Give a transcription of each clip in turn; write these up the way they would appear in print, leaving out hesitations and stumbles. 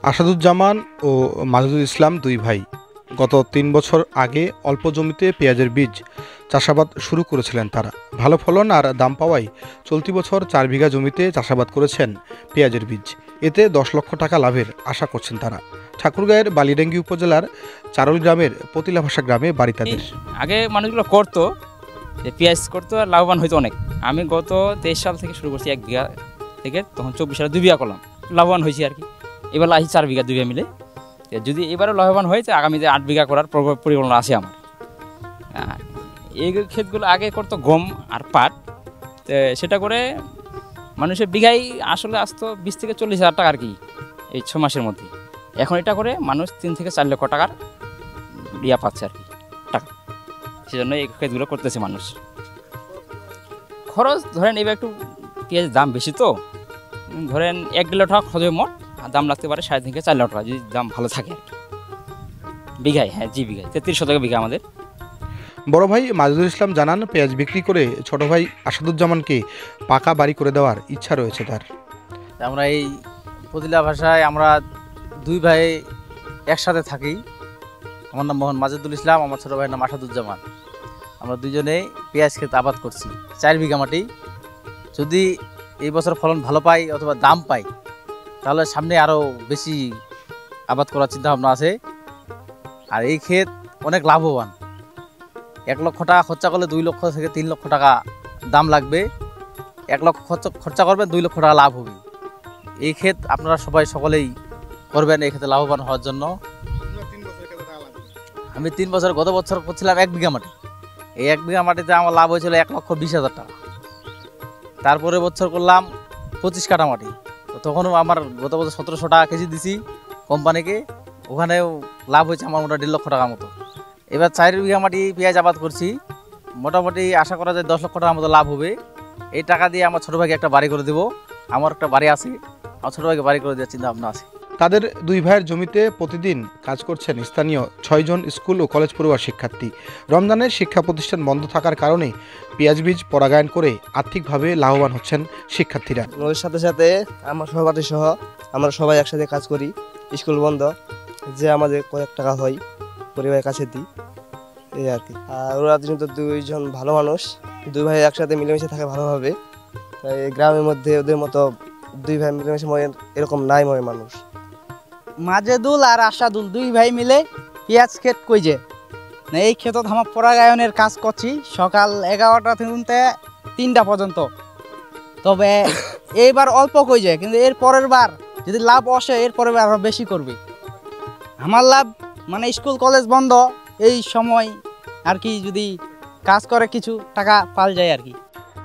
আসাদুজ্জামান ও মাজেদুল ইসলাম দুই ভাই গত ৩ বছর আগে অল্প জমিতে পেঁয়াজের বীজ চাষাবাদ শুরু করেছিলেন। তারা ভালো ফলন আর দাম পাওয়ায় চলতি বছর ৪ বিঘা জমিতে চাষাবাদ করেছেন পেঁয়াজের বীজ। এতে ১০ লক্ষ টাকা লাভের আশা করছেন তারা। ঠাকুরগাঁয়ের বালিডাঙ্গি উপজেলার চারল গ্রামের পতিলাভাষা গ্রামে বাড়ি তাদের। আগে মানুষগুলো করতো, পেঁয়াজ করতো আর লাভবান হইতো অনেক। আমি গত ২৩ সাল থেকে শুরু করছি ১ বিঘা থেকে, তখন ২৪ সালে ২ বিঘা করলাম, লাভবান হয়েছি আর কি। এবার আসি ৪ বিঘা ২ বিঘা মিলে। যদি এবারও লাভবান হয়েছে, আগামীতে ৮ বিঘা করার পরিকল্পনা আছে আমার। এই ক্ষেতগুলো আগে করতো গম আর পাট, সেটা করে মানুষের বিঘাই আসলে আসতো ২০ থেকে ৪০ হাজার টাকা আর কি এই ৬ মাসের মধ্যে। এখন এটা করে মানুষ ৩ থেকে ৪ লক্ষ টাকার পাচ্ছে আর কি টাকা। সেজন্য এই ক্ষেতগুলো করতেছে মানুষ। খরচ ধরেন এবার একটু পেঁয়াজের দাম বেশি, তো ধরেন ১-১.৫ লাখ টাকা খরচ মোট, আর দাম লাগতে পারে ৩.৫ থেকে ৪ লাখ টাকা যদি দাম ভালো থাকে আর কি বিঘায়। হ্যাঁ, বিঘায় ৩৩ শতক বিঘা আমাদের। বড় ভাই মাজেদুল ইসলাম জানান, পেঁয়াজ বিক্রি করে ছোট ভাই আসাদুজ্জামানকে পাকা বাড়ি করে দেওয়ার ইচ্ছা রয়েছে তার। আমরা এই পতিলা ভাষায় আমরা দুই ভাই একসাথে থাকি। আমার নাম মোহাম্মদ মাজেদুল ইসলাম, আমার ছোটো ভাইয়ের নাম আসাদুজ্জামান। আমরা দুজনেই পেঁয়াজ ক্ষেত আবাদ করছি ৪ বিঘা মাটি। যদি এই বছর ফলন ভালো পাই অথবা দাম পাই, তাহলে সামনে আরও বেশি আবাদ করার চিন্তাভাবনা আছে। আর এই ক্ষেত অনেক লাভবান। ১ লক্ষ টাকা খরচা করলে ২ লক্ষ থেকে ৩ লক্ষ টাকা দাম লাগবে। ১ লক্ষ খরচা করবেন, ২ লক্ষ টাকা লাভ হবে। এই ক্ষেত আপনারা সকলেই করবেন এই ক্ষেতে লাভবান হওয়ার জন্য। আমি ৩ বছর, গত বছর করছিলাম ১ বিঘা মাটি। এই ১ বিঘা মাটিতে আমার লাভ হয়েছিল ১,২০,০০০ টাকা। তারপরে বছর করলাম 25 কাঠা মাটি, তো তখনও আমার গত বছর ১৭০০ টাকা কেজি দিছি কোম্পানিকে, ওখানেও লাভ হয়েছে আমার মোটামুটি ১.৫ লক্ষ টাকার মতো। এবার ৪ বিঘা মাটি পেঁয়াজ আবাদ করছি, মোটামুটি আশা করা যায় ১০ লক্ষ টাকার মতো লাভ হবে। এই টাকা দিয়ে আমার ছোটো ভাইকে একটা বাড়ি করে দেবো। আমার একটা বাড়ি আছে, আমার ছোটো ভাইকে বাড়ি করে দেওয়ার চিন্তা ভাবনা আছে। তাদের দুই ভাইয়ের জমিতে প্রতিদিন কাজ করছেন স্থানীয় ৬ জন স্কুল ও কলেজ পড়ুয়া শিক্ষার্থী। রমজানের শিক্ষা প্রতিষ্ঠান বন্ধ থাকার কারণে পেঁয়াজ বীজ পরাগায়ন করে আর্থিকভাবে লাভবান হচ্ছেন শিক্ষার্থীরা। নদীর সাথে সাথে আমার সহপাঠী সহ আমরা সবাই একসাথে কাজ করি। স্কুল বন্ধ, যে আমাদের কয়েক টাকা হয় পরিবারের কাছে দিই, এই আর কি। আর ওরা কিন্তু দুইজন ভালো মানুষ, দুই ভাই একসাথে মিলেমিশে থাকে ভালোভাবে। তাই গ্রামের মধ্যে ওদের মতো দুই ভাই মিলেমিশে এরকম নাই মানুষ। মাজেদুল আর আসাদুল দুই ভাই মিলে পেঁয়াজ ক্ষেত কইছে না, এই ক্ষেতত আমার পরাগায়নের কাজ করছি সকাল ১১টা থেকে ৩টা পর্যন্ত। তবে এইবার অল্প কইছে, কিন্তু এর পরের বার যদি লাভ আসে এর পরের বার আরও বেশি করবে। আমার লাভ মানে স্কুল কলেজ বন্ধ, এই সময় আর কি যদি কাজ করে কিছু টাকা পাল যায় আর কি।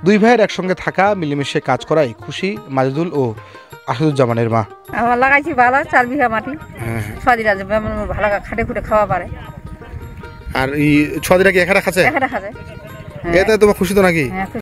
দুই ভাইয়ের একসঙ্গে থাকা, মিলেমিশে কাজ করায় খুশি মাজেদুল ও আসাদুজ্জামানের মা। আমার লাগাইছি ভালো ৪ বিঘা মাটি, সদিরা ভালো খাটে খুঁটে খাওয়া পারে। আর এই ছদিরা কি এখানে খাচ্ছে? এখানে খাচ্ছে। এতে তোমার খুশি তো নাকি? হ্যাঁ,